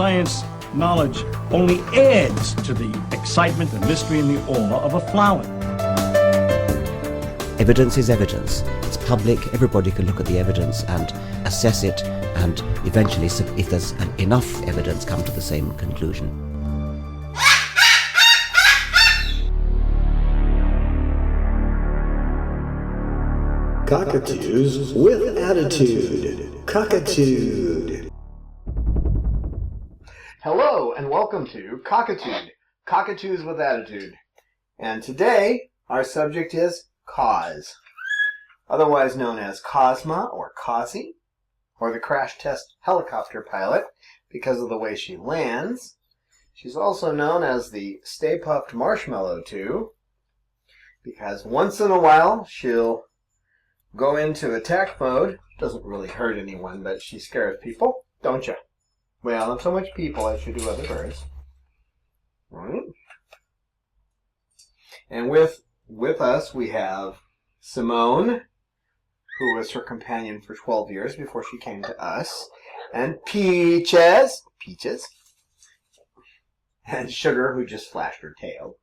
science knowledge only adds to the excitement, the mystery, and the awe of a flower. Evidence is evidence. It's public. Everybody can look at the evidence and assess it, and eventually, if there's enough evidence, come to the same conclusion. Cockatoos with attitude. Cockatude. Hello and welcome to Cockatude, Cockatoos with Attitude. And today our subject is Cos, otherwise known as Cosmo or Cosi, or the crash test helicopter pilot because of the way she lands. She's also known as the Stay Puft Marshmallow too, because once in a while she'll go into attack mode. Doesn't really hurt anyone, but she scares people, don't you? Well, not so much people as you do other birds. Right? And with us we have Simone, who was her companion for 12 years before she came to us, and Peaches, and Sugar, who just flashed her tail,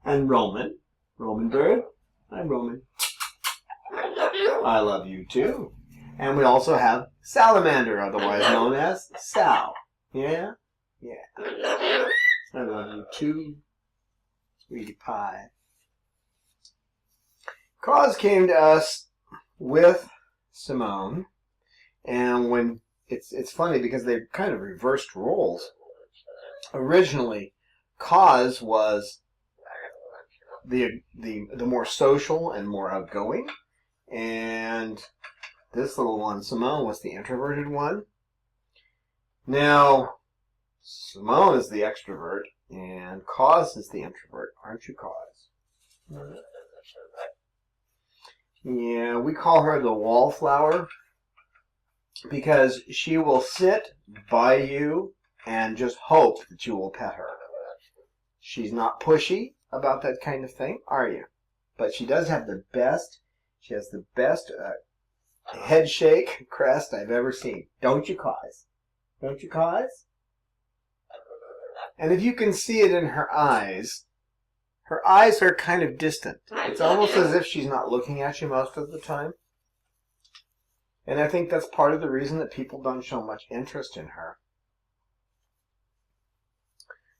and Roman bird. Hi, Roman. I love you too. And we also have Salamander, otherwise known as Sal. Yeah? Yeah. I love you too, sweetie pie. Cos came to us with Simone, and when it's funny because they've kind of reversed roles. Originally, Cos was the more social and more outgoing, and this little one, Simone, was the introverted one. Now, Simone is the extrovert, and Cos is the introvert. Aren't you, Cos? Yeah, we call her the wallflower because she will sit by you and just hope that you will pet her. She's not pushy about that kind of thing, are you? But she does have the best, head shake crest I've ever seen. Don't you, Cos? Don't you, Cos? And if you can see it in her eyes are kind of distant. It's almost as if she's not looking at you most of the time. And I think that's part of the reason that people don't show much interest in her.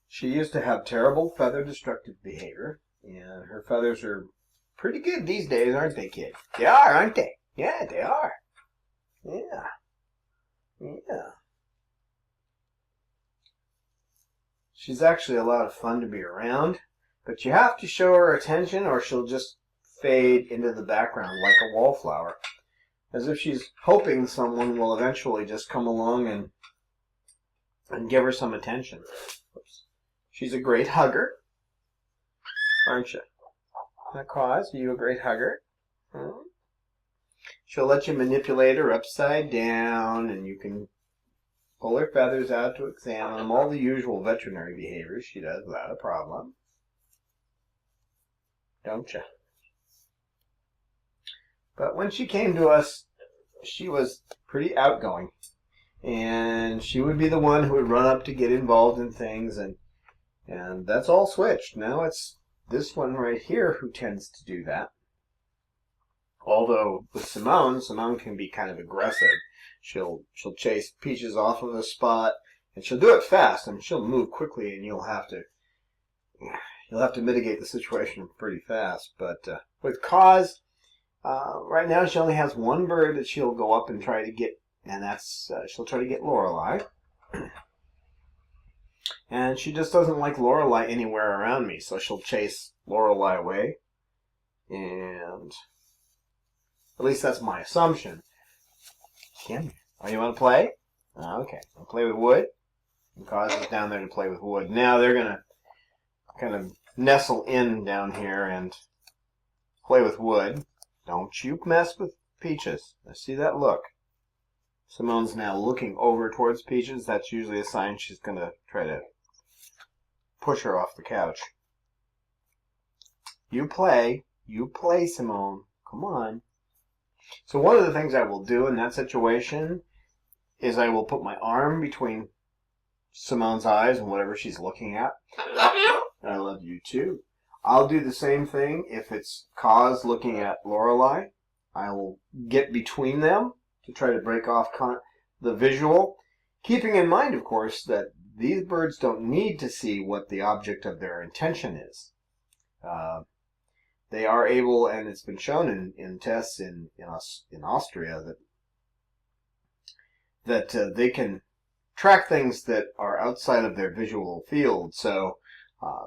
She used to have terrible feather destructive behavior, and her feathers are pretty good these days, aren't they, kids? They are, aren't they? Yeah, they are. Yeah. Yeah. She's actually a lot of fun to be around, but you have to show her attention or she'll just fade into the background like a wallflower, as if she's hoping someone will eventually just come along and give her some attention. Oops. She's a great hugger, aren't you? Cos, are you a great hugger? She'll let you manipulate her upside down, and you can pull her feathers out to examine them. All the usual veterinary behaviors she does without a problem. Don't you? But when she came to us, she was pretty outgoing. And she would be the one who would run up to get involved in things, and that's all switched. Now it's this one right here who tends to do that. Although with Simone can be kind of aggressive. She'll chase Peaches off of the spot, and she'll do it fast, and she'll move quickly, and you'll have to mitigate the situation pretty fast. But with Cos, right now she only has one bird that she'll go up and try to get, and that's she'll try to get Lorelei. And she just doesn't like Lorelei anywhere around me, so she'll chase Lorelei away. And at least that's my assumption. Kim, oh, you want to play? Okay, I'll play with wood. And Cos is down there to play with wood. Now they're going to kind of nestle in down here and play with wood. Don't you mess with Peaches. I see that look. Simone's now looking over towards Peaches. That's usually a sign she's going to try to push her off the couch. You play, Simone. Come on. So one of the things I will do in that situation is I will put my arm between Simone's eyes and whatever she's looking at. I love you too. I'll do the same thing if it's Cos looking at Lorelei. I will get between them to try to break off the visual, keeping in mind, of course, that these birds don't need to see what the object of their intention is. They are able, and it's been shown in tests in Austria, that they can track things that are outside of their visual field. So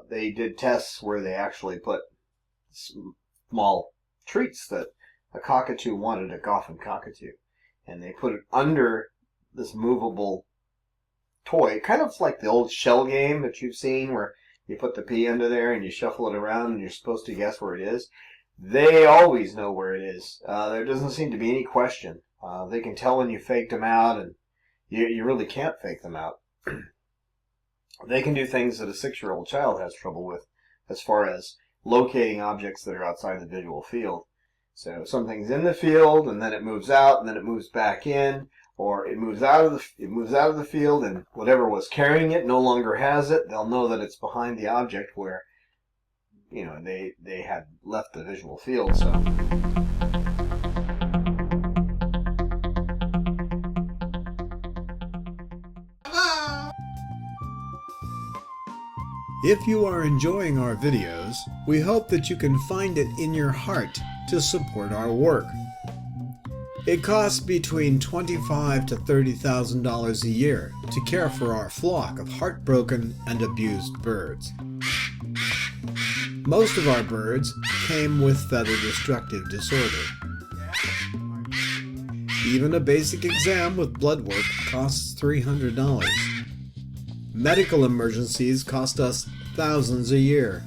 they did tests where they actually put small treats that a cockatoo wanted, a Goffin cockatoo, and they put it under this movable toy, kind of like the old shell game that you've seen where you put the pea under there and you shuffle it around and you're supposed to guess where it is. They always know where it is. There doesn't seem to be any question. They can tell when you faked them out, and you really can't fake them out. They can do things that a 6-year-old child has trouble with as far as locating objects that are outside the visual field. So something's in the field, and then it moves out, and then it moves back in, or it moves out of the field, and whatever was carrying it no longer has it. They'll know that it's behind the object where, you know, they had left the visual field. So If you are enjoying our videos, we hope that you can find it in your heart to support our work. It costs between $25,000 to $30,000 a year to care for our flock of heartbroken and abused birds. Most of our birds came with feather destructive disorder. Even a basic exam with blood work costs $300. Medical emergencies cost us thousands a year.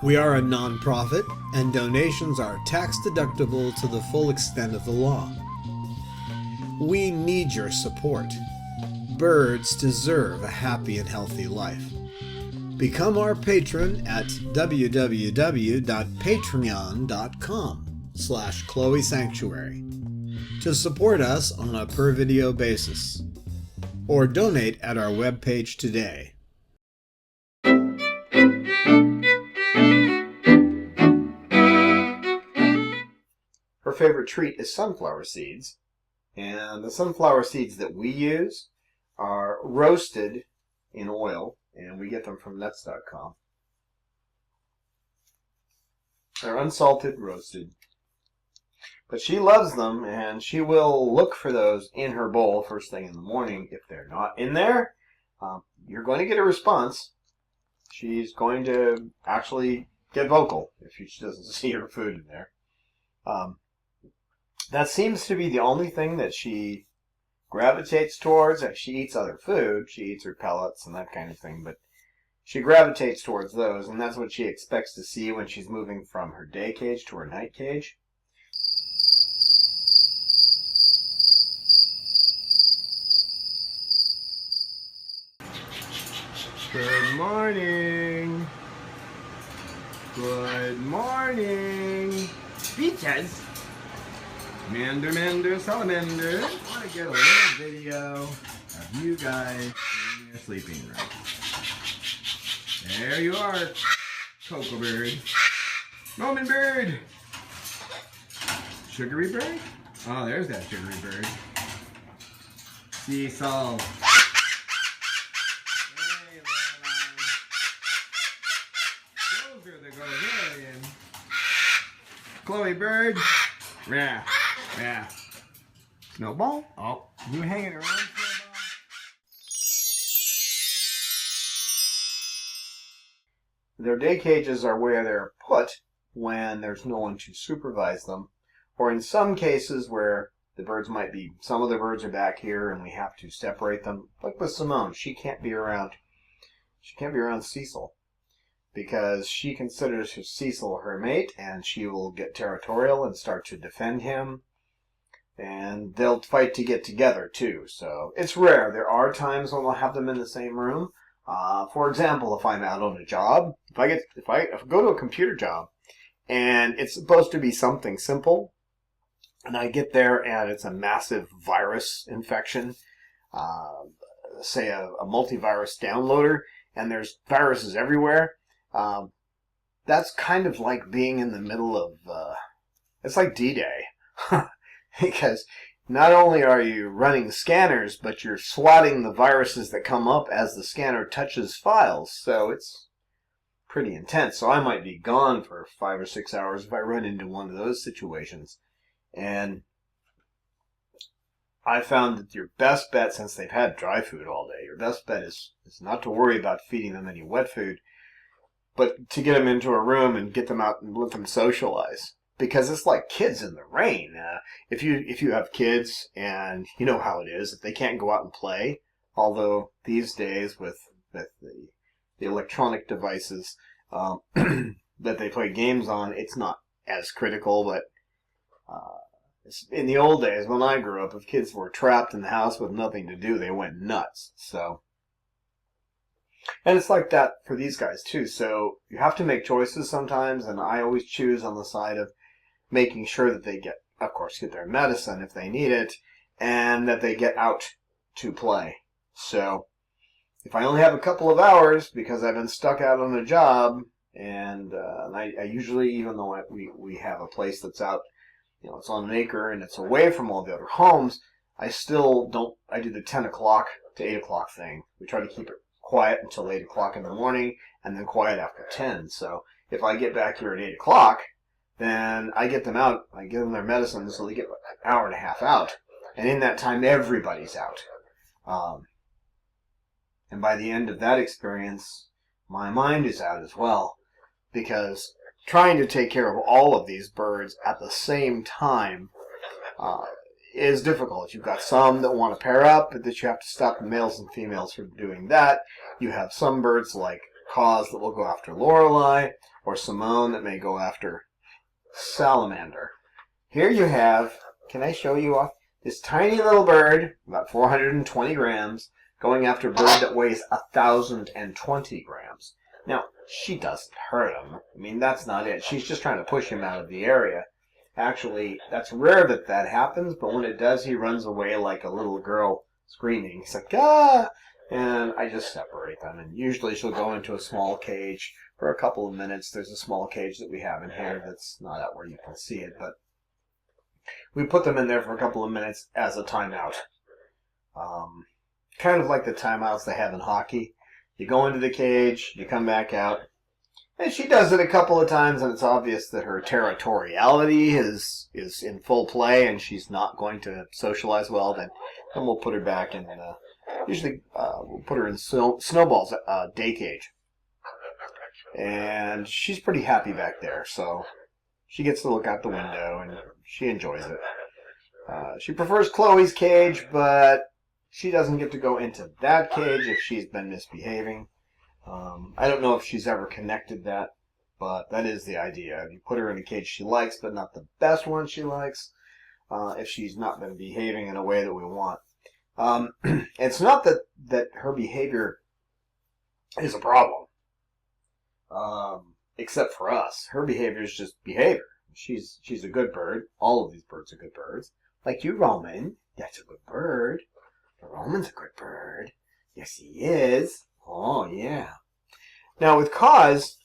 We are a non-profit, and donations are tax-deductible to the full extent of the law. We need your support. Birds deserve a happy and healthy life. Become our patron at www.patreon.com/Chloe Sanctuary to support us on a per-video basis, or donate at our webpage today. her favorite treat is sunflower seeds, and the sunflower seeds that we use are roasted in oil, and we get them from nuts.com. They're unsalted, roasted. But she loves them, and she will look for those in her bowl first thing in the morning. If they're not in there, you're going to get a response. She's going to actually get vocal if she doesn't see her food in there. That seems to be the only thing that she gravitates towards. She eats other food. She eats her pellets and that kind of thing, but she gravitates towards those, and that's what she expects to see when she's moving from her day cage to her night cage. Good morning. Good morning. Beaches. Mander, salamander. I want to get a little video of you guys in your sleeping room. There you are, Cocoa Bird. Roman Bird. Sugary Bird? Oh, there's that sugary bird. Seesaw. Hey, those are the Gozerian. Chloe Bird. Yeah, yeah. Snowball? Oh, you hanging around, Snowball? Their day cages are where they're put when there's no one to supervise them, or in some cases where the birds might be, some of the birds are back here and we have to separate them. Like with Simone, she can't be around Cecil, because she considers Cecil her mate, and she will get territorial and start to defend him, and they'll fight to get together too. So it's rare. There are times when we'll have them in the same room. For example, if I'm out on a job, if I go to a computer job and it's supposed to be something simple, and I get there and it's a massive virus infection, say, a multivirus downloader, and there's viruses everywhere. That's kind of like being in the middle of, it's like D-Day. Because not only are you running scanners, but you're swatting the viruses that come up as the scanner touches files. So it's pretty intense. So I might be gone for 5 or 6 hours if I run into one of those situations. And I found that your best bet, since they've had dry food all day, your best bet is not to worry about feeding them any wet food, but to get them into a room and get them out and let them socialize. Because it's like kids in the rain. If you have kids, and you know how it is, if they can't go out and play, although these days with the electronic devices that they play games on, it's not as critical. But in the old days, when I grew up, if kids were trapped in the house with nothing to do, they went nuts. So, and it's like that for these guys too. So you have to make choices sometimes, and I always choose on the side of making sure that they get their medicine if they need it, and that they get out to play. So if I only have a couple of hours because I've been stuck out on a job, and I usually, even though we have a place that's out, it's on an acre and it's away from all the other homes, I do the 10 o'clock to 8 o'clock thing. We try to keep it quiet until 8 o'clock in the morning, and then quiet after 10. So if I get back here at 8 o'clock, then I get them out, I give them their medicine, so they get an hour and a half out. And in that time, everybody's out. And by the end of that experience, my mind is out as well. Because trying to take care of all of these birds at the same time is difficult. You've got some that want to pair up, but that you have to stop the males and females from doing that. You have some birds like Cos that will go after Lorelei, or Simone that may go after Salamander. Here you have, can I show you off? This tiny little bird, about 420 grams, going after a bird that weighs 1,020 grams. Now, she doesn't hurt him. I mean, that's not it. She's just trying to push him out of the area. Actually, that's rare that happens, but when it does, he runs away like a little girl screaming. He's like, ah! And I just separate them. And usually she'll go into a small cage for a couple of minutes. There's a small cage that we have in here that's not out where you can see it, but we put them in there for a couple of minutes as a timeout. Kind of like the timeouts they have in hockey. You go into the cage, you come back out, and she does it a couple of times, and it's obvious that her territoriality is in full play, and she's not going to socialize well. Then we'll put her back in. Usually, we'll put her in Snowball's day cage, and she's pretty happy back there. So she gets to look out the window, and she enjoys it. She prefers Chloe's cage, but she doesn't get to go into that cage if she's been misbehaving. I don't know if she's ever connected that, but that is the idea. You put her in a cage she likes, but not the best one she likes, if she's not been behaving in a way that we want. It's not that her behavior is a problem, except for us. Her behavior is just behavior. She's a good bird. All of these birds are good birds. Like you, Roman. That's a good bird. Roman's a good bird. Yes, he is. Oh, yeah. Now, with Cos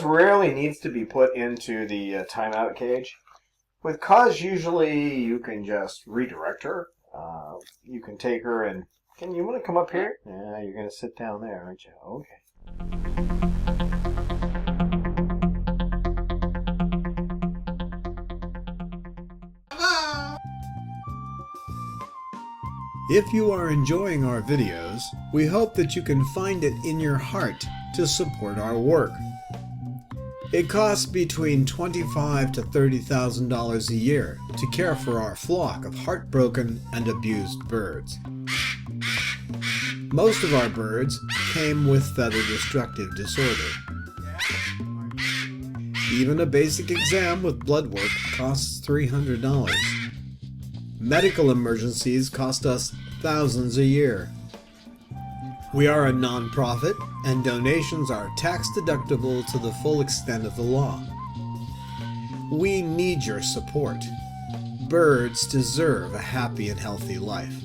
rarely needs to be put into the timeout cage. With Cos, usually you can just redirect her. You can take her and... you want to come up here? Yeah, you're going to sit down there, aren't you? Okay. If you are enjoying our videos, we hope that you can find it in your heart to support our work. It costs between $25,000 to $30,000 a year to care for our flock of heartbroken and abused birds. Most of our birds came with feather destructive disorder. Even a basic exam with blood work costs $300. Medical emergencies cost us thousands a year. We are a non-profit, and donations are tax-deductible to the full extent of the law. We need your support. birds deserve a happy and healthy life.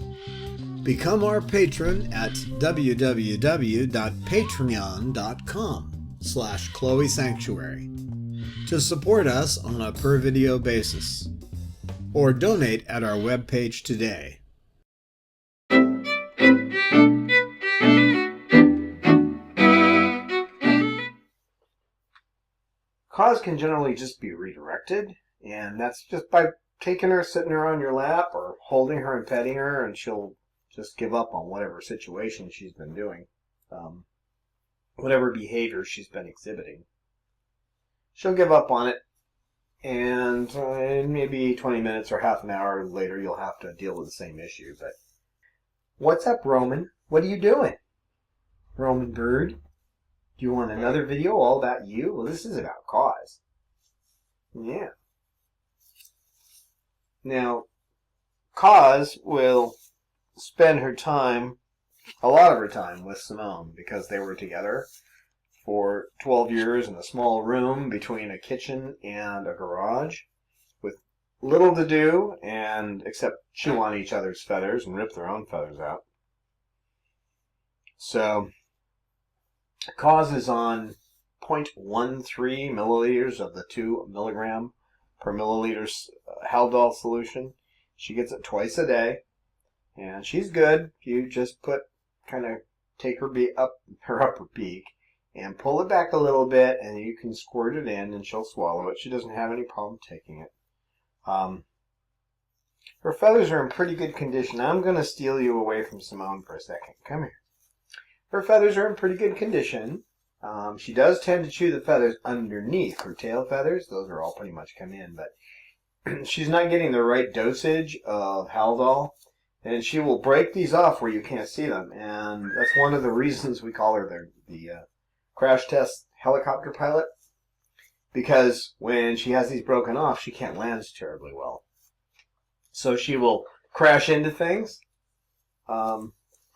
Become our patron at www.patreon.com/Chloe Sanctuary to support us on a per video basis, or donate at our webpage today. Cause can generally just be redirected, and that's just by taking her, sitting her on your lap, or holding her and petting her, and she'll just give up on whatever situation she's been doing, whatever behavior she's been exhibiting. She'll give up on it, and maybe 20 minutes or half an hour later you'll have to deal with the same issue. But what's up, Roman? What are you doing? Roman bird? Do you want another video all about you? Well, this is about Cause. Yeah. Now, Cause will spend her time, a lot of her time, with Simone because they were together for 12 years in a small room between a kitchen and a garage with little to do and except chew on each other's feathers and rip their own feathers out. So, Cause is on 0.13 milliliters of the 2 milligram per milliliter Haldol solution. She gets it twice a day, and she's good. You just take her upper beak and pull it back a little bit, and you can squirt it in, and she'll swallow it. She doesn't have any problem taking it. Her feathers are in pretty good condition. I'm going to steal you away from Simone for a second. Come here. Her feathers are in pretty good condition. She does tend to chew the feathers underneath her tail feathers. Those are all pretty much come in, but she's not getting the right dosage of Haldol, and she will break these off where you can't see them, and that's one of the reasons we call her the crash test helicopter pilot, because when she has these broken off, she can't land terribly well. So she will crash into things. But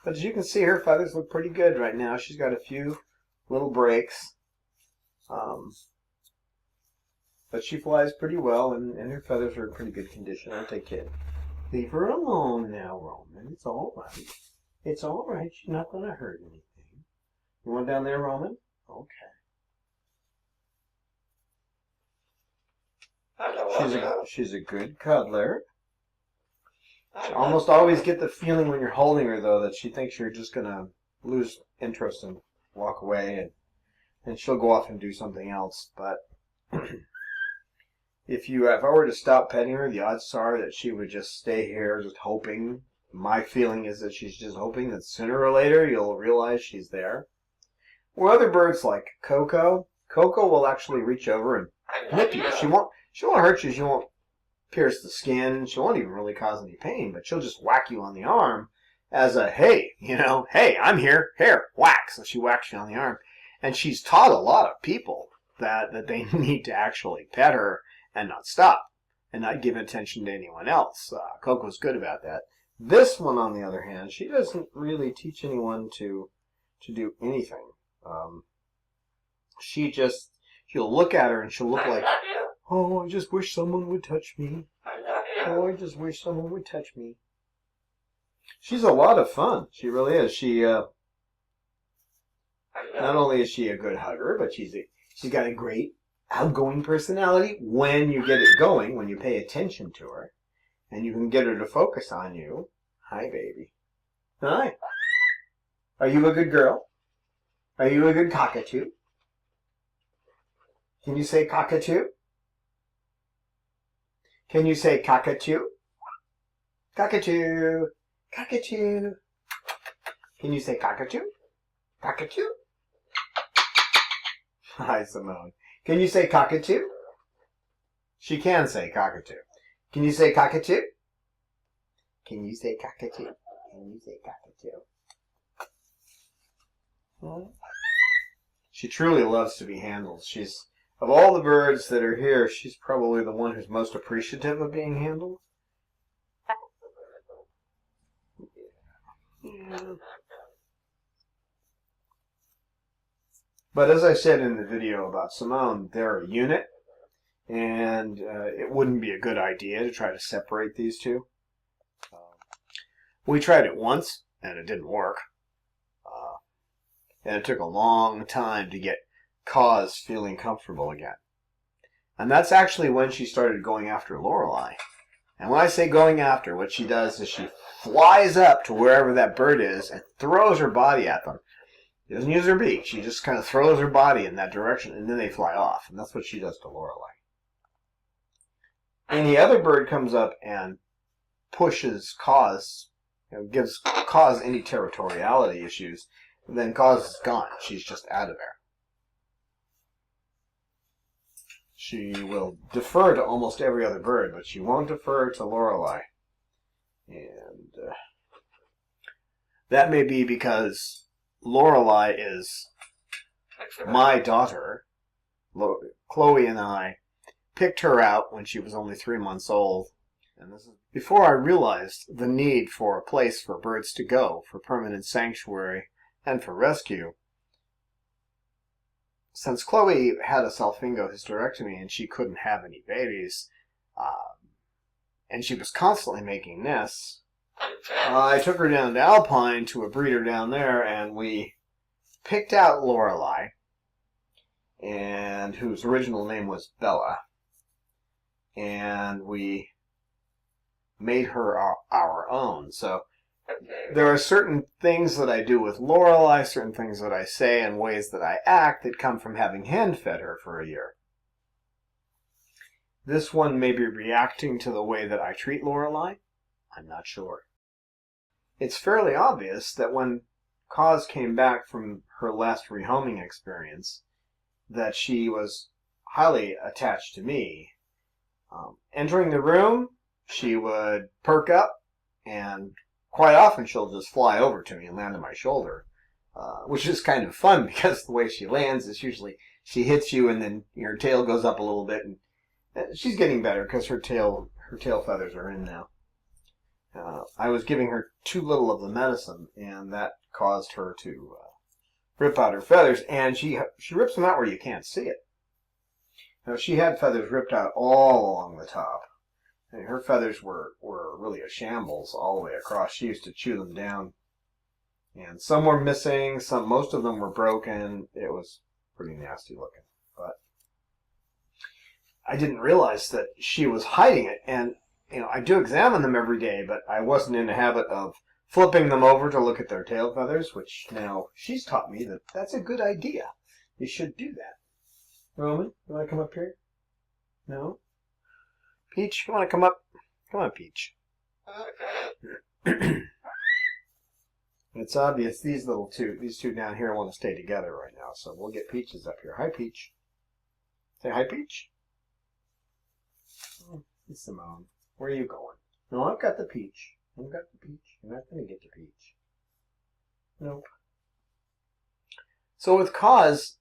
as you can see, her feathers look pretty good right now. She's got a few little breaks. But she flies pretty well, and her feathers are in pretty good condition, aren't they, kid? Leave her alone now, Roman. It's all right. It's all right. She's not going to hurt anything. You want down there, Roman? Okay. She's a good cuddler. I almost always get the feeling when you're holding her, though, that she thinks you're just going to lose interest and walk away, and she'll go off and do something else. But if I were to stop petting her, the odds are that she would just stay here just hoping. My feeling is that she's just hoping that sooner or later you'll realize she's there. Or other birds like Coco will actually reach over and nip you. She won't hurt you. She won't pierce the skin. She won't even really cause any pain, but she'll just whack you on the arm as a, hey, hey, I'm here, whack. So she whacks you on the arm. And she's taught a lot of people that they need to actually pet her and not stop and not give attention to anyone else. Coco's good about that. This one, on the other hand, she doesn't really teach anyone to do anything. You'll look at her and she'll look like, oh, I just wish someone would touch me. Oh, I just wish someone would touch me. She's a lot of fun. She really is. She not only is she a good hugger, but she's got a great outgoing personality when you get it going, when you pay attention to her, and you can get her to focus on you. Hi, baby. Hi. Are you a good girl? Are you a good cockatoo? Can you say cockatoo? Can you say cockatoo? Cockatoo. Cockatoo. Can you say cockatoo? Cockatoo? Hi, Simone. Can you say cockatoo? She can say cockatoo. Can you say cockatoo? Can you say cockatoo? Can you say cockatoo? She truly loves to be handled. Of all the birds that are here, she's probably the one who's most appreciative of being handled. Yeah. But as I said in the video about Simone, they're a unit. and it wouldn't be a good idea to try to separate these two. We tried it once, and it didn't work. And it took a long time to get Cos feeling comfortable again. And that's actually when she started going after Lorelei. And when I say going after, what she does is she flies up to wherever that bird is and throws her body at them. She doesn't use her beak. She just kind of throws her body in that direction, and then they fly off. And that's what she does to Lorelei. Any other bird comes up and pushes Cos, gives Cos any territoriality issues, then Cos is gone. She's just out of there. She will defer to almost every other bird, but she won't defer to Lorelei. And that may be because Lorelei is my daughter. Chloe and I picked her out when she was only 3 months old. And this is before I realized the need for a place for birds to go for permanent sanctuary and for rescue. Since Chloe had a salpingo hysterectomy and she couldn't have any babies, and she was constantly making nests, I took her down to Alpine to a breeder down there, and we picked out Lorelei, and whose original name was Bella, and we made her our own. So there are certain things that I do with Lorelei, certain things that I say, and ways that I act that come from having hand-fed her for a year. This one may be reacting to the way that I treat Lorelei. I'm not sure. It's fairly obvious that when Cos came back from her last rehoming experience, that she was highly attached to me. Entering the room, she would perk up, and quite often she'll just fly over to me and land on my shoulder, which is kind of fun because the way she lands is usually she hits you and then your tail goes up a little bit, and she's getting better because her tail feathers are in now. I was giving her too little of the medicine, and that caused her to rip out her feathers, and she rips them out where you can't see it. Now, she had feathers ripped out all along the top. And her feathers were really a shambles all the way across. She used to chew them down. And some were missing, most of them were broken. It was pretty nasty looking. But I didn't realize that she was hiding it. And, I do examine them every day, but I wasn't in the habit of flipping them over to look at their tail feathers, which now she's taught me that that's a good idea. You should do that. Roman, you want to come up here? No? Peach, you want to come up? Come on, Peach. It's obvious these two down here want to stay together right now, so we'll get Peaches up here. Hi, Peach. Say hi, Peach. Oh, it's Simone. Where are you going? No, I've got the Peach. I've got the Peach. You're not going to get the Peach. Nope. So with Cos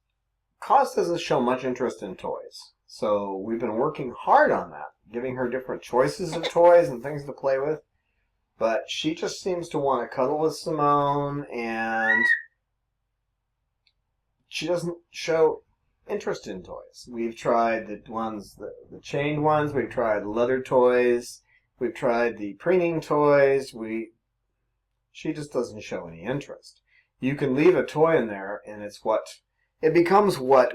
doesn't show much interest in toys. So we've been working hard on that, giving her different choices of toys and things to play with. But she just seems to want to cuddle with Simone, and she doesn't show interest in toys. We've tried the chained ones, we've tried leather toys, we've tried the preening toys. She just doesn't show any interest. You can leave a toy in there, and it becomes what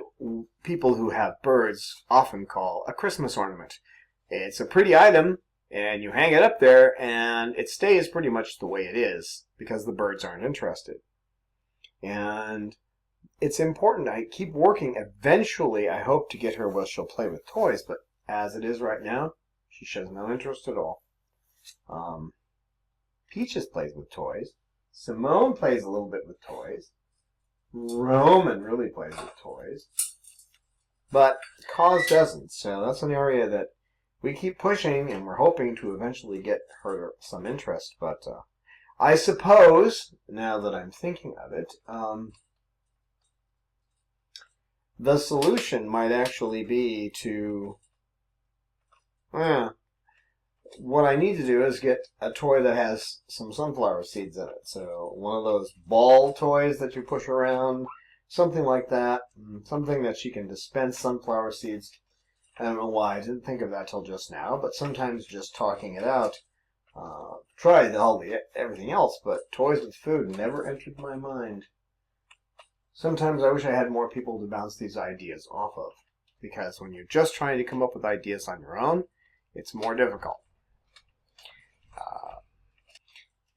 people who have birds often call a Christmas ornament. It's a pretty item, and you hang it up there, and it stays pretty much the way it is because the birds aren't interested. And it's important. I keep working. Eventually, I hope to get her where she'll play with toys, but as it is right now, she shows no interest at all. Peaches plays with toys. Simone plays a little bit with toys. Roman really plays with toys. But Cos doesn't, so that's an area that we keep pushing, and we're hoping to eventually get her some interest. But I suppose, now that I'm thinking of it, the solution might actually be to... what I need to do is get a toy that has some sunflower seeds in it. So one of those ball toys that you push around, something like that. Something that she can dispense sunflower seeds. I don't know why I didn't think of that till just now, but sometimes just talking it out, tried everything else, but toys with food never entered my mind. Sometimes I wish I had more people to bounce these ideas off of, because when you're just trying to come up with ideas on your own, it's more difficult.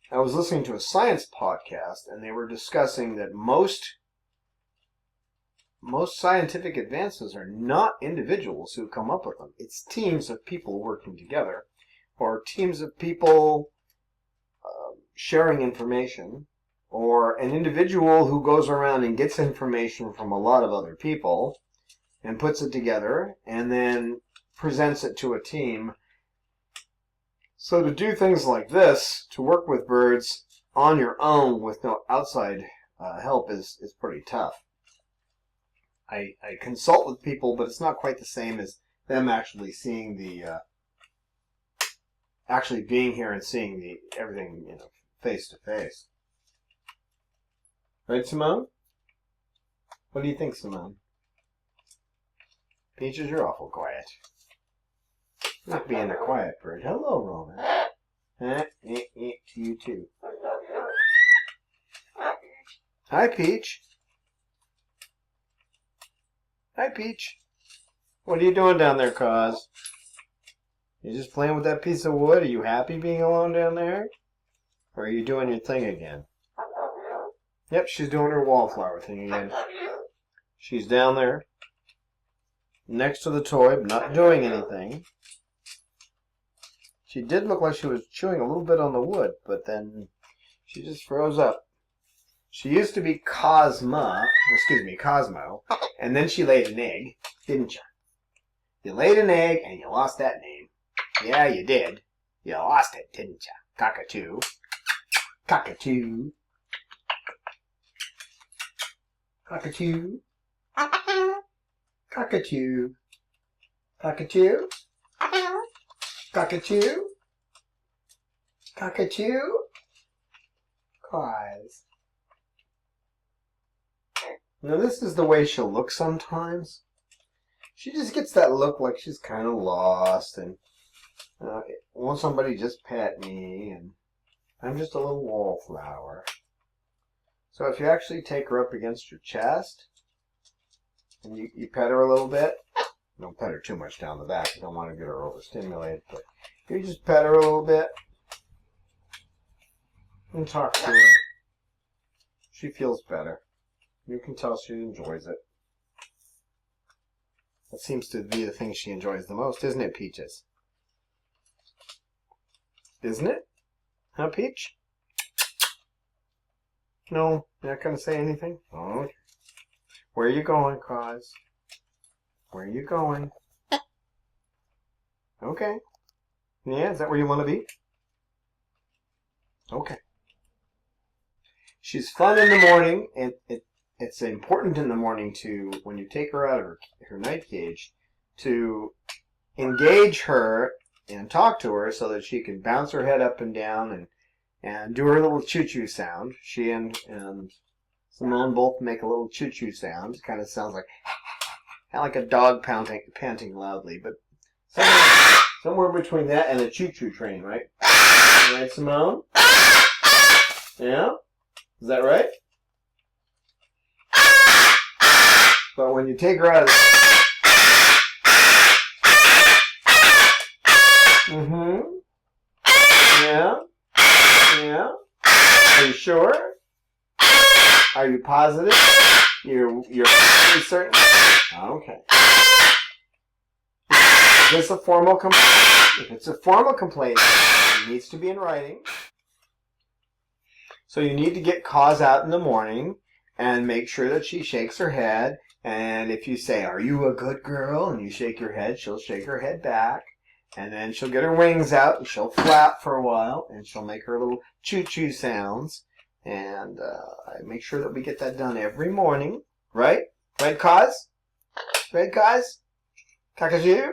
I was listening to a science podcast, and they were discussing that most scientific advances are not individuals who come up with them. It's teams of people working together, or teams of people sharing information, or an individual who goes around and gets information from a lot of other people and puts it together and then presents it to a team. So to do things like this, to work with birds on your own with no outside help is pretty tough. I consult with people, but it's not quite the same as them actually seeing actually being here and seeing everything, face to face. Right, Simone? What do you think, Simone? Peaches, you're awful quiet. Not being a quiet bird. Hello, Roman. Huh? To you too. Hi, Peach. Hi, Peach. What are you doing down there, Cos? You just playing with that piece of wood? Are you happy being alone down there? Or are you doing your thing again? Yep, she's doing her wallflower thing again. She's down there, next to the toy, but not doing anything. She did look like she was chewing a little bit on the wood, but then she just froze up. She used to be Cosmo, and then she laid an egg, didn't you? You laid an egg and you lost that name. Yeah, you did. You lost it, didn't you? Cockatoo. Cockatoo. Cockatoo. Cockatoo. Cockatoo. Cockatoo. Cockatoo. Cause. Now this is the way she'll look sometimes. She just gets that look like she's kind of lost and wants somebody just pet me, and I'm just a little wallflower. So if you actually take her up against your chest and you pet her a little bit, don't pet her too much down the back, you don't want to get her overstimulated, but you just pet her a little bit and talk to her, she feels better. You can tell she enjoys it. That seems to be the thing she enjoys the most, isn't it, Peaches? Isn't it? Huh, Peach? No, you're not going to say anything? Oh, okay. Where are you going, Cos? Where are you going? Okay. Yeah, is that where you want to be? Okay. She's fun in the morning, and it's important in the morning to, when you take her out of her night cage, to engage her and talk to her so that she can bounce her head up and down and do her little choo-choo sound. She and Simone both make a little choo-choo sound. It kind of sounds like a dog panting loudly, but somewhere between that and a choo-choo train, right? Right, Simone? Yeah? Is that right? But when you take her out of Yeah? Yeah? Are you sure? Are you positive? You're pretty certain? Okay. Is this a formal complaint? If it's a formal complaint, it needs to be in writing. So you need to get Cos out in the morning and make sure that she shakes her head. And if you say, "Are you a good girl?" and you shake your head, she'll shake her head back. And then she'll get her wings out and she'll flap for a while and she'll make her little choo-choo sounds. And I make sure that we get that done every morning. Right? Right, Cos? Right, Cos? Cockatoo?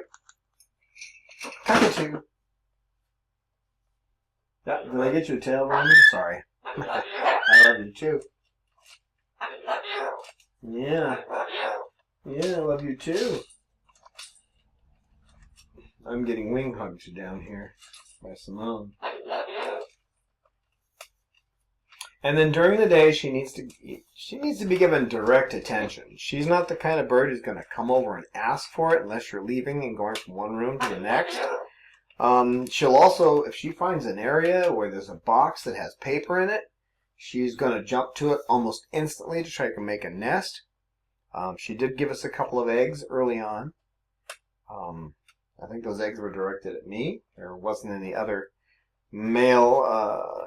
Cockatoo. Did I get your tail, Roman? Sorry. I love you too. Yeah. Yeah, I love you too. I'm getting wing hugged down here by Simone. And then during the day, she needs to be given direct attention. She's not the kind of bird who's going to come over and ask for it unless you're leaving and going from one room to the next. She'll also, if she finds an area where there's a box that has paper in it, she's going to jump to it almost instantly to try to make a nest. She did give us a couple of eggs early on. I think those eggs were directed at me. There wasn't any other male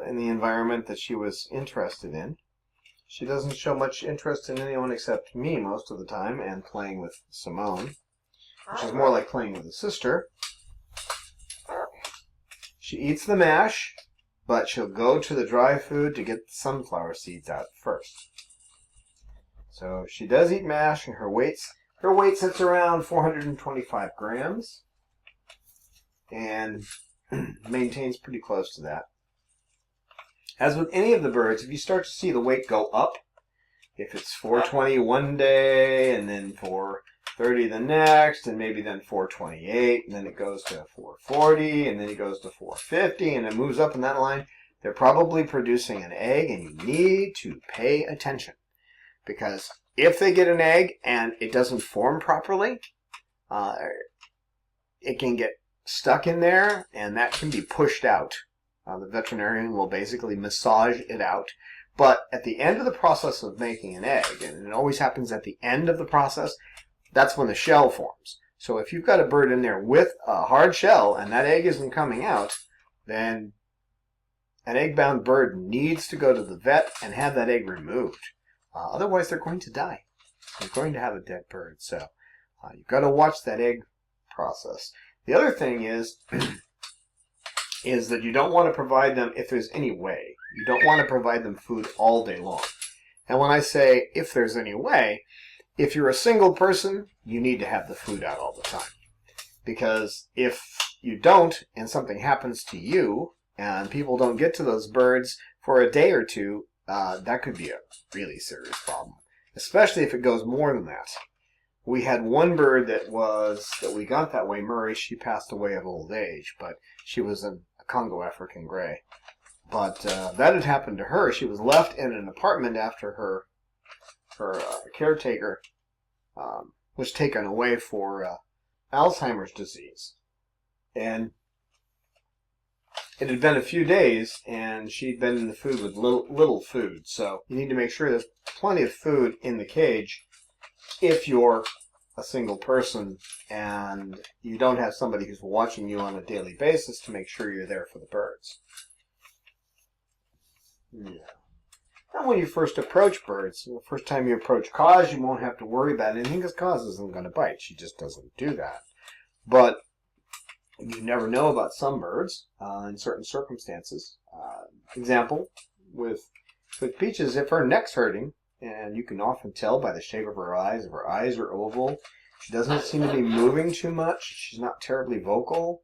in the environment that she was interested in. She doesn't show much interest in anyone except me most of the time, and playing with Simone, which is more like playing with a sister. She eats the mash, but she'll go to the dry food to get the sunflower seeds out first. So she does eat mash, and her weight sits around 425 grams, and maintains pretty close to that. As with any of the birds, if you start to see the weight go up, if it's 420 one day, and then 430 the next, and maybe then 428, and then it goes to 440, and then it goes to 450, and it moves up in that line, they're probably producing an egg, and you need to pay attention. Because if they get an egg and it doesn't form properly, it can get stuck in there, and that can be pushed out. The veterinarian will basically massage it out. But at the end of the process of making an egg, and it always happens at the end of the process, that's when the shell forms. So if you've got a bird in there with a hard shell and that egg isn't coming out, then an egg-bound bird needs to go to the vet and have that egg removed. Otherwise, they're going to die. You're going to have a dead bird. So you've got to watch that egg process. The other thing is that you don't want to provide them, if there's any way, you don't want to provide them food all day long. And when I say if there's any way, if you're a single person, you need to have the food out all the time. Because if you don't, and something happens to you, and people don't get to those birds for a day or two, that could be a really serious problem. Especially if it goes more than that. We had one bird that we got that way, Murray. She passed away of old age, but she was a Congo African gray. But that had happened to her. She was left in an apartment after her caretaker was taken away for Alzheimer's disease. And it had been a few days, and she'd been in the food with little food. So you need to make sure there's plenty of food in the cage if you're a single person and you don't have somebody who's watching you on a daily basis to make sure you're there for the birds. Yeah. Now when you first approach birds, the first time you approach Cos, you won't have to worry about anything because Cos isn't going to bite. She just doesn't do that. But you never know about some birds in certain circumstances. Example, with Peaches, if her neck's hurting, and you can often tell by the shape of her eyes. If her eyes are oval, she doesn't seem to be moving too much, she's not terribly vocal,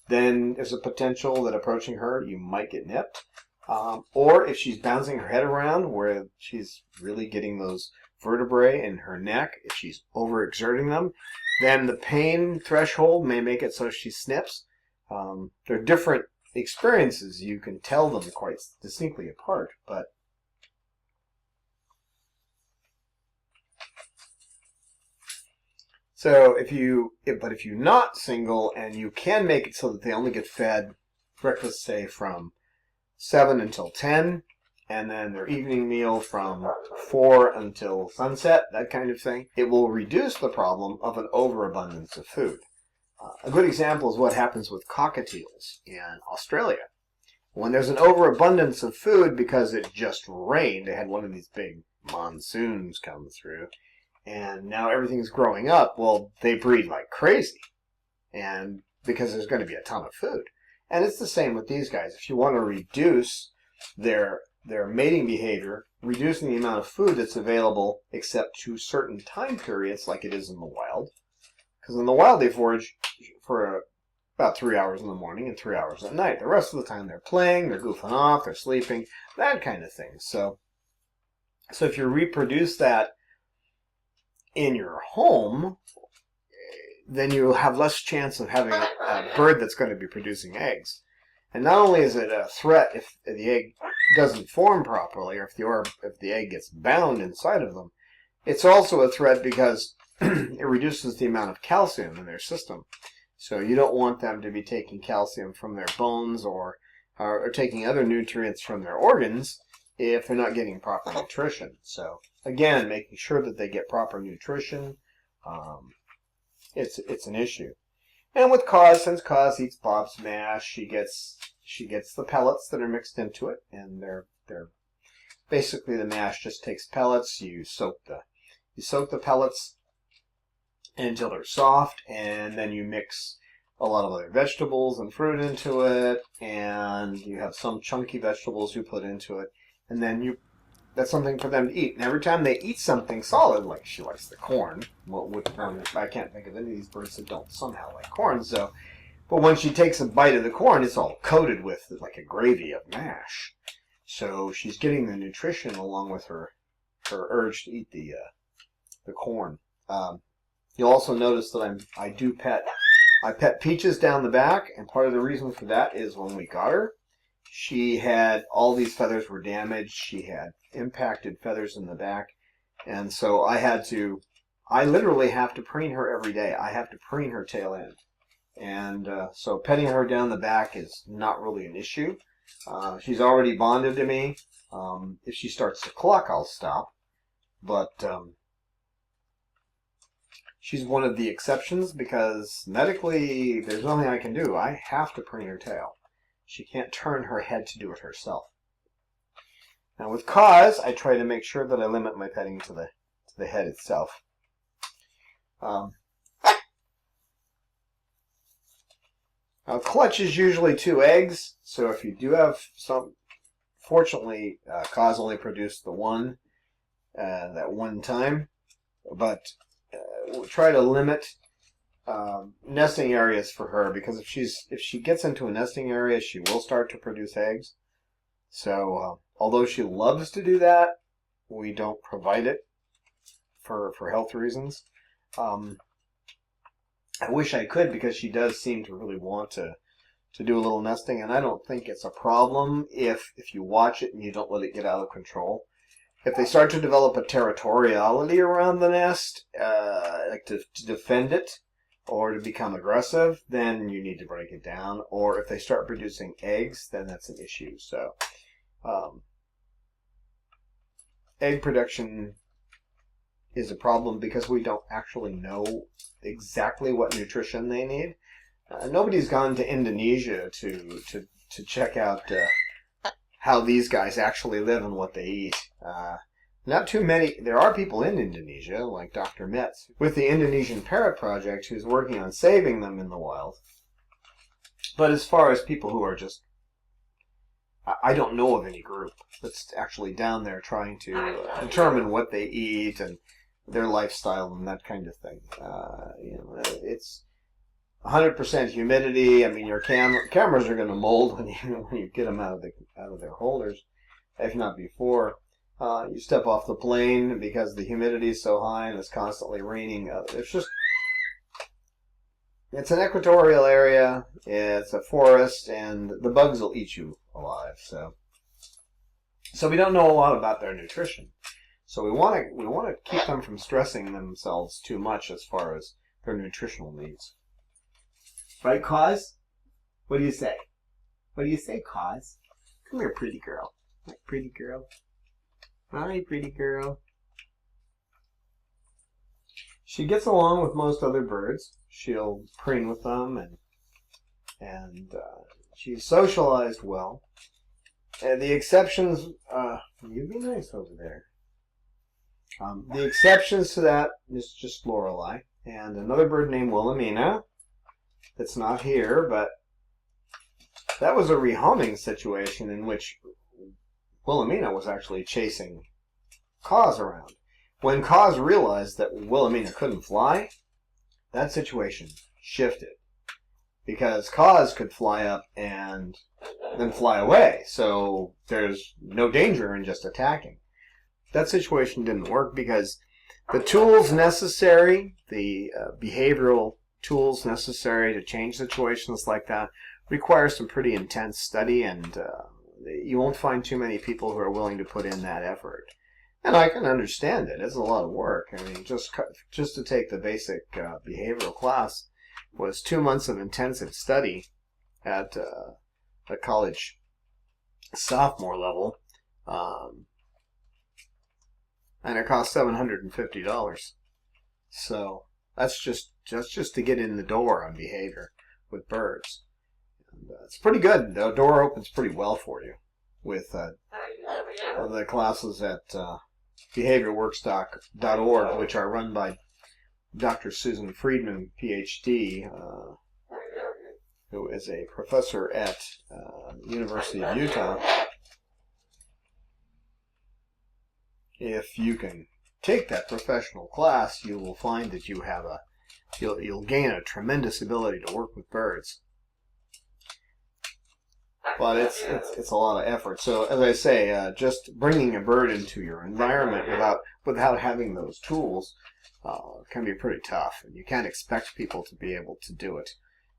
then there's a potential that approaching her, you might get nipped. Or if she's bouncing her head around where she's really getting those vertebrae in her neck, if she's overexerting them, then the pain threshold may make it so she snips. There are different experiences. You can tell them quite distinctly apart, but so if you're not single and you can make it so that they only get fed breakfast, say, from 7 until 10, and then their evening meal from 4 until sunset, that kind of thing, it will reduce the problem of an overabundance of food. A good example is what happens with cockatoos in Australia. When there's an overabundance of food because it just rained, they had one of these big monsoons come through, and now everything's growing up, well, they breed like crazy, and because there's going to be a ton of food. And it's the same with these guys. If you want to reduce their mating behavior, reducing the amount of food that's available except to certain time periods like it is in the wild, because in the wild they forage for about 3 hours in the morning and 3 hours at night. The rest of the time they're playing, they're goofing off, they're sleeping, that kind of thing. So if you reproduce that in your home, then you have less chance of having a bird that's going to be producing eggs. And not only is it a threat if the egg doesn't form properly, or if the egg gets bound inside of them, it's also a threat because it reduces the amount of calcium in their system. So you don't want them to be taking calcium from their bones or taking other nutrients from their organs if they're not getting proper nutrition. So again, making sure that they get proper nutrition, it's an issue. And with Cos, since Cos eats Bob's mash, she gets the pellets that are mixed into it, and they're basically, the mash just takes pellets. You soak the pellets until they're soft, and then you mix a lot of other vegetables and fruit into it, and you have some chunky vegetables you put into it, and then that's something for them to eat. And every time they eat something solid, like she likes the corn, I can't think of any of these birds that don't somehow like corn, so, but when she takes a bite of the corn, it's all coated with like a gravy of mash. So she's getting the nutrition along with her urge to eat the corn. You'll also notice that I pet Peaches down the back, and part of the reason for that is when we got her, she had all these feathers were damaged. She had impacted feathers in the back, and so I literally have to preen her every day. I have to preen her tail end, and so petting her down the back is not really an issue. She's already bonded to me. If she starts to cluck, I'll stop, but she's one of the exceptions because medically there's nothing I can do. I have to preen her tail. She can't turn her head to do it herself. Now with Cos, I try to make sure that I limit my petting to the head itself. Now clutch is usually 2 eggs, so if you do have some, fortunately Cos only produced the one that one time, but we'll try to limit nesting areas for her, because if she gets into a nesting area, she will start to produce eggs. So although she loves to do that, we don't provide it for health reasons. I wish I could, because she does seem to really want to do a little nesting, and I don't think it's a problem if you watch it and you don't let it get out of control. If they start to develop a territoriality around the nest, like to defend it or to become aggressive, then you need to break it down. Or if they start producing eggs, then that's an issue. So egg production is a problem because we don't actually know exactly what nutrition they need. Nobody's gone to Indonesia to check out how these guys actually live and what they eat. Not too many. There are people in Indonesia, like Dr. Metz, with the Indonesian Parrot Project, who's working on saving them in the wild. But as far as people who are just, I don't know of any group that's actually down there trying to determine what they eat and their lifestyle and that kind of thing. It's 100% humidity. I mean, your cameras are going to mold when you get them out of their holders, if not before. You step off the plane because the humidity is so high and it's constantly raining. It's an equatorial area. It's a forest, and the bugs will eat you alive. So we don't know a lot about their nutrition. So we want to keep them from stressing themselves too much as far as their nutritional needs. Right, Cos? What do you say? What do you say, Cos? Come here, pretty girl. Hi, pretty girl. Hi, pretty girl. She gets along with most other birds. She'll preen with them, and she's socialized well. And the exceptions, you be nice over there. The exceptions to that is just Lorelei and another bird named Wilhelmina. That's not here, but that was a rehoming situation in which Wilhelmina was actually chasing Cos around. When Cos realized that Wilhelmina couldn't fly, that situation shifted. Because Cos could fly up and then fly away, so there's no danger in just attacking. That situation didn't work because the tools necessary, the behavioral tools necessary to change situations like that requires some pretty intense study, and you won't find too many people who are willing to put in that effort. And I can understand it. It's a lot of work. I mean, just to take the basic behavioral class was 2 months of intensive study at a college sophomore level, and it cost $750. So that's just to get in the door on behavior with birds. And, it's pretty good. The door opens pretty well for you with the classes at behaviorworks.org, which are run by Dr. Susan Friedman, PhD, who is a professor at University of Utah. If you can take that professional class, you will find that you have you'll gain a tremendous ability to work with birds. But it's a lot of effort. So as I say, just bringing a bird into your environment without having those tools can be pretty tough, and you can't expect people to be able to do it.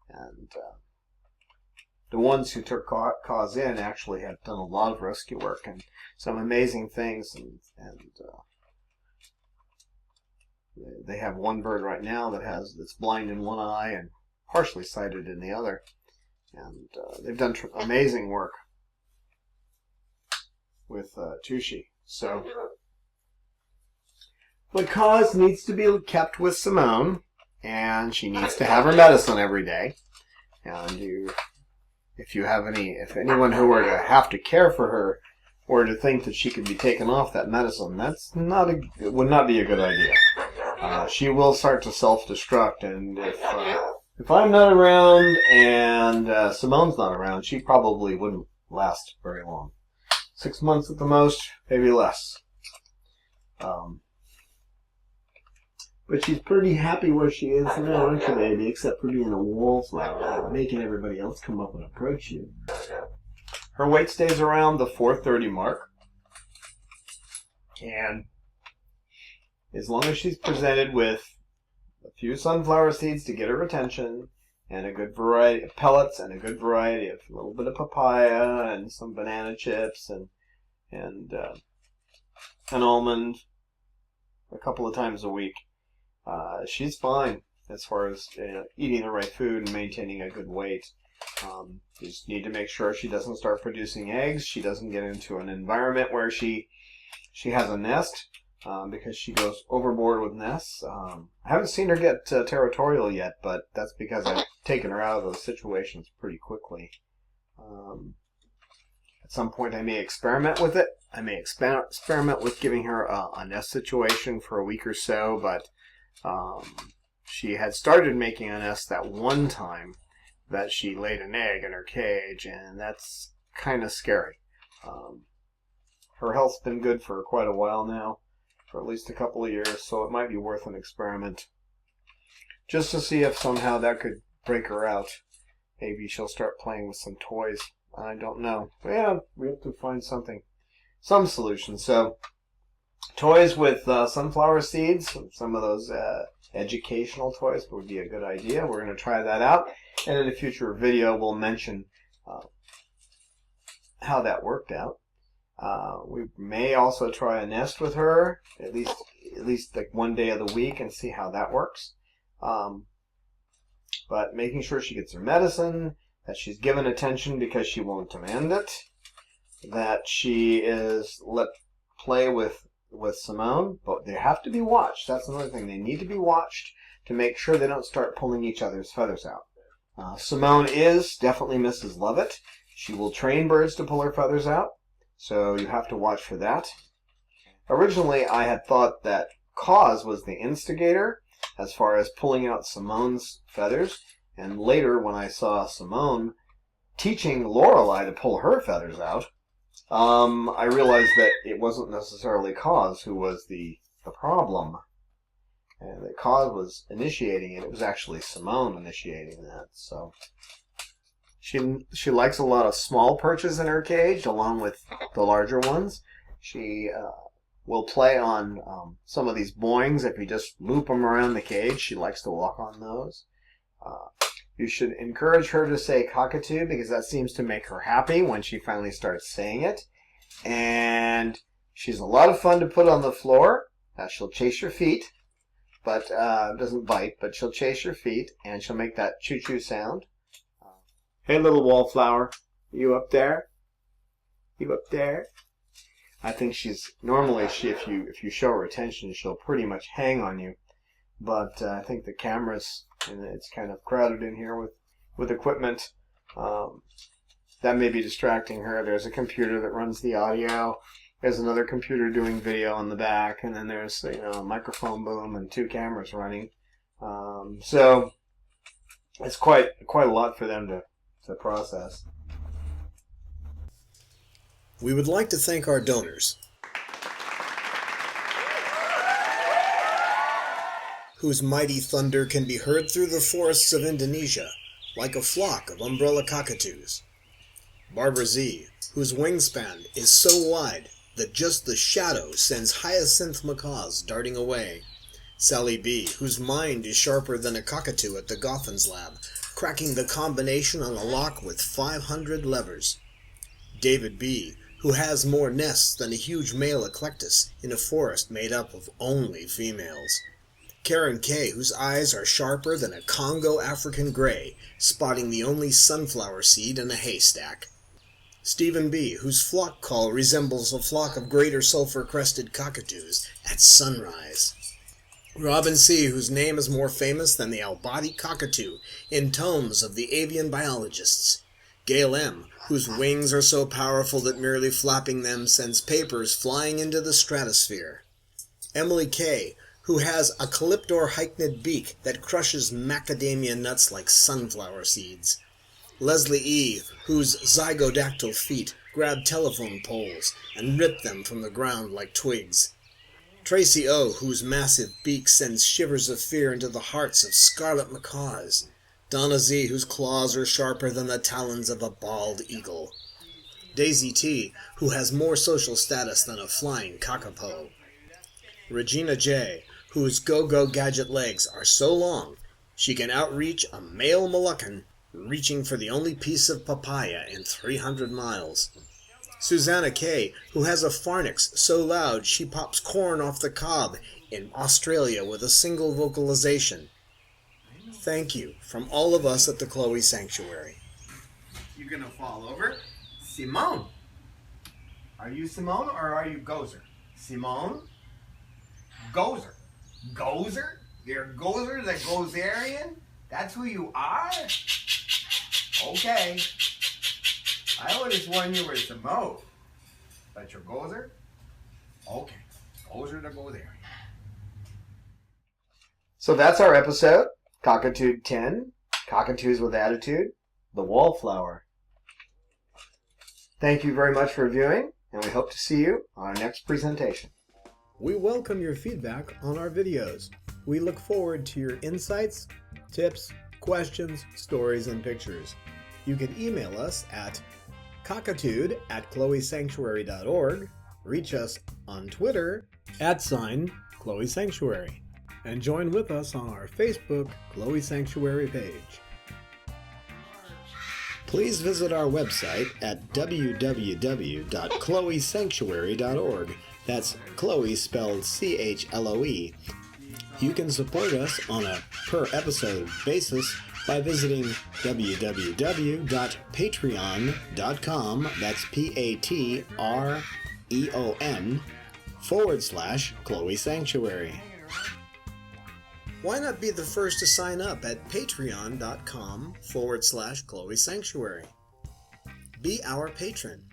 And the ones who took Cause in actually have done a lot of rescue work and some amazing things, and they have one bird right now that's blind in one eye and partially sighted in the other, and they've done amazing work with Tushy. So, but Cause needs to be kept with Simone, and she needs to have her medicine every day. And if anyone who were to have to care for her were to think that she could be taken off that medicine, it would not be a good idea. She will start to self-destruct, and if I'm not around and Simone's not around, she probably wouldn't last very long. 6 months at the most, maybe less. But she's pretty happy where she is now, aren't you, baby? Except for being a wallflower, making everybody else come up and approach you. Her weight stays around the 430 mark. And as long as she's presented with a few sunflower seeds to get her attention, and a good variety of pellets, and a good variety of a little bit of papaya, and some banana chips, and an almond a couple of times a week, she's fine as far as eating the right food and maintaining a good weight. You just need to make sure she doesn't start producing eggs. She doesn't get into an environment where she has a nest, because she goes overboard with nests. I haven't seen her get territorial yet, but that's because I've taken her out of those situations pretty quickly. At some point I may experiment with it. I may experiment with giving her a nest situation for a week or so, but she had started making a nest that one time that she laid an egg in her cage, and that's kind of scary. Her health's been good for quite a while now, for at least a couple of years, so it might be worth an experiment just to see if somehow that could break her out. Maybe she'll start playing with some toys. I don't know. Yeah, we have to find some solution. So, toys with sunflower seeds, some of those educational toys would be a good idea. We're going to try that out, and in a future video we'll mention how that worked out. We may also try a nest with her, at least like one day of the week, and see how that works. But making sure she gets her medicine, that she's given attention because she won't demand it, that she is let play with Simone, but they have to be watched. That's another thing. They need to be watched to make sure they don't start pulling each other's feathers out. Simone is definitely Mrs. Lovett. She will train birds to pull her feathers out, so you have to watch for that. Originally, I had thought that Cause was the instigator as far as pulling out Simone's feathers, and later when I saw Simone teaching Lorelei to pull her feathers out, I realized that it wasn't necessarily Cause who was the problem, and that Cause was initiating it. It was actually Simone initiating that. So she likes a lot of small perches in her cage along with the larger ones. She will play on some of these boings. If you just loop them around the cage, she likes to walk on those. You should encourage her to say cockatoo because that seems to make her happy when she finally starts saying it. And she's a lot of fun to put on the floor. She'll chase your feet, but doesn't bite, but she'll chase your feet and she'll make that choo-choo sound. Hey, little wallflower, you up there? You up there? I think she's normally if you show her attention, she'll pretty much hang on you. But I think the cameras, and it's kind of crowded in here with equipment. That may be distracting her. There's a computer that runs the audio. There's another computer doing video on the back, and then there's a microphone boom and 2 cameras running. So it's quite a lot for them to process. We would like to thank our donors, whose mighty thunder can be heard through the forests of Indonesia, like a flock of umbrella cockatoos. Barbara Z, whose wingspan is so wide that just the shadow sends hyacinth macaws darting away. Sally B, whose mind is sharper than a cockatoo at the Goffins lab, cracking the combination on a lock with 500 levers. David B, who has more nests than a huge male eclectus in a forest made up of only females. Karen K, whose eyes are sharper than a Congo African gray, spotting the only sunflower seed in a haystack. Stephen B, whose flock call resembles a flock of greater sulfur-crested cockatoos at sunrise. Robin C, whose name is more famous than the Albati cockatoo in tomes of the avian biologists. Gail M, whose wings are so powerful that merely flapping them sends papers flying into the stratosphere. Emily K, who has a calyptor hycnid beak that crushes macadamia nuts like sunflower seeds. Leslie E, whose zygodactyl feet grab telephone poles and rip them from the ground like twigs. Tracy O, whose massive beak sends shivers of fear into the hearts of scarlet macaws. Donna Z, whose claws are sharper than the talons of a bald eagle. Daisy T, who has more social status than a flying kakapo. Regina J, whose go-go gadget legs are so long she can outreach a male Moluccan reaching for the only piece of papaya in 300 miles. Susanna K, who has a pharynx so loud she pops corn off the cob in Australia with a single vocalization. Thank you from all of us at the Chloe Sanctuary. You gonna fall over? Simone. Are you Simone or are you Gozer? Simone? Gozer. Gozer? You're Gozer the Gozerian? That's who you are? Okay. I always warned you were Simone. But you're Gozer? Okay. Gozer the Gozerian. So that's our episode. Cockatude 10. Cockatoos with Attitude. The Wallflower. Thank you very much for viewing, and we hope to see you on our next presentation. We welcome your feedback on our videos. We look forward to your insights, tips, questions, stories, and pictures. You can email us at cockatude@chloesanctuary.org, reach us on Twitter @Chloe Sanctuary, and join with us on our Facebook Chloe Sanctuary page. Please visit our website at www.chloesanctuary.org. That's Chloe spelled CHLOE. You can support us on a per-episode basis by visiting www.patreon.com, that's Patreon/Chloe Sanctuary. Why not be the first to sign up at patreon.com/Chloe Sanctuary? Be our patron.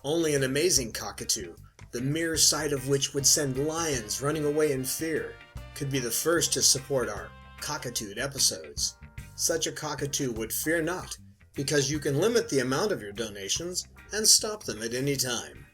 Only an amazing cockatoo, the mere sight of which would send lions running away in fear, could be the first to support our Cockatude episodes. Such a cockatoo would fear not, because you can limit the amount of your donations and stop them at any time.